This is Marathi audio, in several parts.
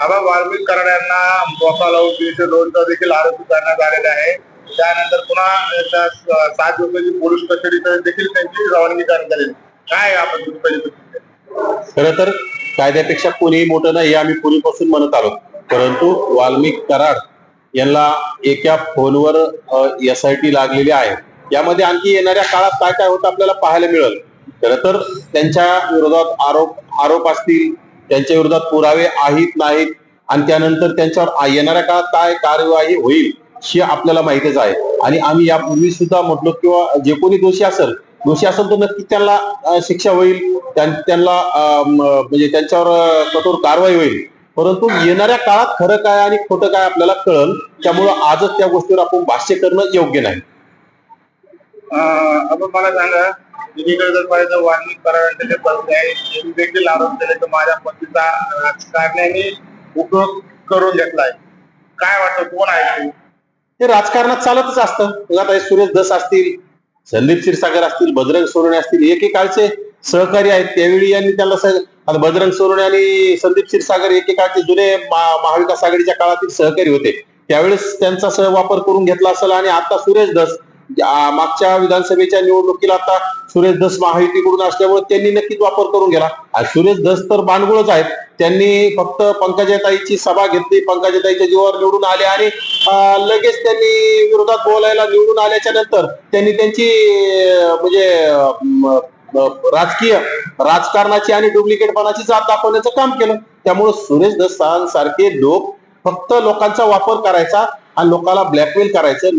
आबा वाल्मिक कराड यांना मोका लावून 302 देखील आरोपी करण्यात आलेले आहे. त्यानंतर पुन्हा 7 दिवसाची पोलीस कस्टडीत देखील त्यांची रवानगी करण्यात आली. काय आपण खरं तर कायद्यापेक्षा कोणीही मोठं नाही हे आम्ही पूर्वीपासून म्हणत आलो, परंतु वाल्मिक कराड यांना एका फोनवर SIT लागलेली आहे. यामध्ये आणखी येणाऱ्या काळात काय काय होतं आपल्याला पाहायला मिळेल. खरं तर त्यांच्या विरोधात आरोप असतील, त्यांच्या विरोधात पुरावे आहेत नाहीत आणि त्यानंतर त्यांच्यावर येणाऱ्या काळात काय कार्यवाही होईल हे आपल्याला माहितीच आहे. आणि आम्ही यापूर्वी सुद्धा म्हटलो किंवा जे कोणी दोषी असेल तर नक्की त्यांना शिक्षा होईल, त्यांना म्हणजे त्यांच्यावर कठोर कारवाई होईल. परंतु येणाऱ्या काळात खरं काय आणि खोटं काय आपल्याला कळेल, त्यामुळं आजच त्या गोष्टीवर आपण भाष्य करणं योग्य नाही. आपण मला सांगा, जर पाहिजे वाल्मिक कराड जे पत्नी आहे देखील आरोप केले की माझ्या पतीचा राजकारण्याने उपयोग करून घेतलाय. काय वाटतं, कोण आहे ते? राजकारणात चालतच असतं. आता सुरेश धस असतील, संदीप क्षीरसागर असतील, बजरंग सोनवणे असतील, एकेकाळचे सहकारी आहेत. त्यावेळी यांनी त्यांना बजरंग सोनवणे आणि संदीप क्षीरसागर एकेकाळचे जुने महाविकास आघाडीच्या काळातील सहकारी होते. त्यावेळेस त्यांचा सहवापर करून घेतला असेल. आणि आता सुरेश धस मागच्या विधानसभेच्या निवडणुकीला आता सुरेश धस महायुतीकडून असल्यामुळे त्यांनी नक्कीच वापर करून गेला. आणि सुरेश धस तर बाणगुळच आहेत. त्यांनी फक्त पंकजाताईची सभा घेतली, पंकजाताईच्या जीवावर निवडून आले आणि लगेच त्यांनी विरोधात बोलायला निवडून आल्याच्या नंतर त्यांनी त्यांची म्हणजे राजकारणाची आणि डुप्लिकेटपणाची जात दाखवण्याचं काम केलं. त्यामुळे सुरेश धस सारखे लोक फक्त लोकांचा वापर करायचा आणि लोकांना ब्लॅकमेल करायचं,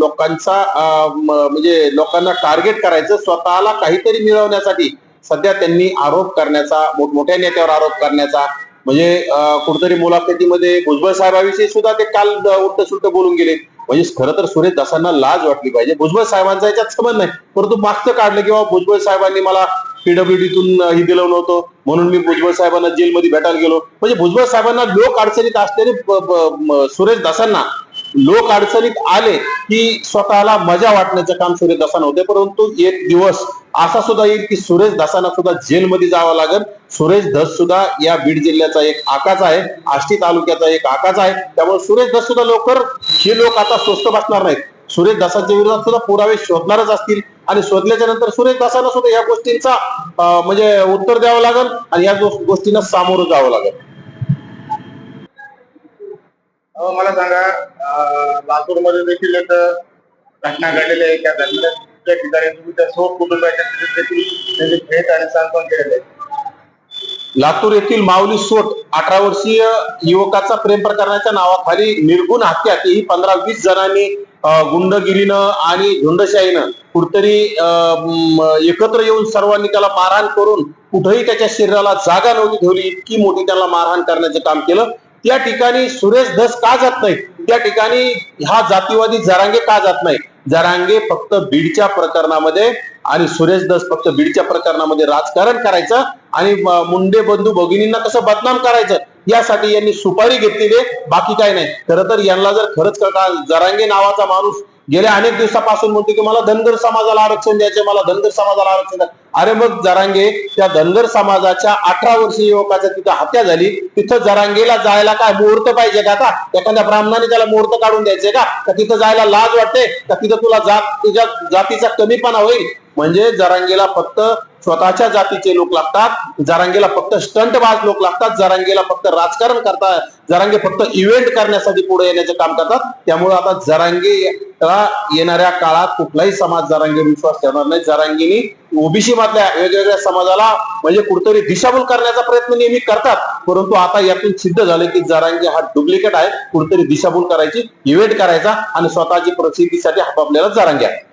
म्हणजे लोकांना टार्गेट करायचं स्वतःला काहीतरी मिळवण्यासाठी सध्या त्यांनी आरोप करण्याचा, मोठमोठ्या नेत्यावर आरोप करण्याचा, म्हणजे कुठेतरी मुलाखतीमध्ये भुजबळ साहेबांविषयी सुद्धा ते काल उलट सुलट बोलून गेले. म्हणजे खरं तर सुरेश धसांना लाज वाटली पाहिजे. भुजबळ साहेबांचा याच्यात संबंध नाही, परंतु मागचं काढलं किंवा भुजबळ साहेबांनी मला PWDतून ही दिलं नव्हतं म्हणून मी भुजबळ साहेबांना जेलमध्ये भेटायला गेलो. म्हणजे भुजबळ साहेबांना लोक अडचणीत असलेले सुरेश धसांना लोक अडचणीत आले की स्वतःला मजा वाटण्याचं काम सुरेश धसांना होते. परंतु एक दिवस असा सुद्धा येईल की सुरेश धसांना सुद्धा जेलमध्ये जावं लागेल. सुरेश धस सुद्धा या बीड जिल्ह्याचा एक आकाच आहे, आष्टी तालुक्याचा एक आकाच आहे. त्यामुळे सुरेश धस सुद्धा लवकर हे लोक आता स्वस्त बसणार नाहीत. सुरेश धसांच्या विरोधात सुद्धा पुरावे शोधणारच असतील आणि शोधल्याच्या नंतर सुरेश धसांना सुद्धा या गोष्टींचा म्हणजे उत्तर द्यावं लागेल आणि या गोष्टींना सामोरं जावं लागेल. मला सांगा, लातूरमध्ये देखील एक घटना घडलेली आहे. त्या घटनेच्या ठिकाणी तुम्ही त्या 100 कुटुंबाच्या देखील भेट आणि सांत्वन केलेले आहे. लातूर येथील माऊली सोट 18 वर्षीय युवकाचा प्रेम प्रकरणाच्या नावाखाली निर्गुण हत्या, ही 15-20 जणांनी गुंडगिरीनं आणि झुंडशाहीनं कुठतरी एकत्र येऊन सर्वांनी त्याला मारहाण करून कुठेही त्याच्या शरीराला जागा नव्हती ठेवली, इतकी मोठी त्याला मारहाण करण्याचं काम केलं. त्या ठिकाणी सुरेश धस का जात नाही? त्या ठिकाणी हा जातीवादी जरांगे का जात नाही? जरांगे फक्त बीडच्या प्रकरणामध्ये आणि सुरेश धस फक्त बीडच्या प्रकरणामध्ये राजकारण करायचं आणि मुंडे बंधू भगिनींना कसं बदनाम करायचं यासाठी यांनी सुपारी घेतलेली, बाकी काय नाही. खरं तर यांना जर खरंच जरांगे नावाचा माणूस गेल्या अनेक दिवसापासून म्हणतो की मला धनगर समाजाला आरक्षण द्यायचे, मला धनगर समाजाला आरक्षण द्या. अरे मग जरांगे, त्या धनगर समाजाच्या 18 वर्षीय युवकाच्या तिथं हत्या झाली, तिथं जरांगेला जायला काय मुहूर्त पाहिजे का? आता एखाद्या ब्राह्मणाने त्याला मुहूर्त काढून द्यायचे का? तिथं जायला लाज वाटते का? तिथं तुझ्या जातीचा कमीपणा होईल? म्हणजे जरांगेला फक्त स्वतःच्या जातीचे लोक लागतात, जरांगेला फक्त स्टंटबाज लोक लागतात, जरांगेला फक्त राजकारण करतात, जरांगे फक्त इव्हेंट करण्यासाठी पुढे येण्याचं काम करतात. त्यामुळे आता जरांगे येणाऱ्या काळात कुठलाही समाज जरांगेवर विश्वास ठेवणार नाही. जरांगेनी ओबीसी मधल्या वेगवेगळ्या समाजाला म्हणजे कुठेतरी दिशाभूल करण्याचा प्रयत्न नेहमी करतात, परंतु आता यातून सिद्ध झाले की जरांगे हा डुप्लिकेट आहे. कुठेतरी दिशाभूल करायची, इव्हेंट करायचा आणि स्वतःची प्रसिद्धीसाठी आपापल्याला जरांगे आहे.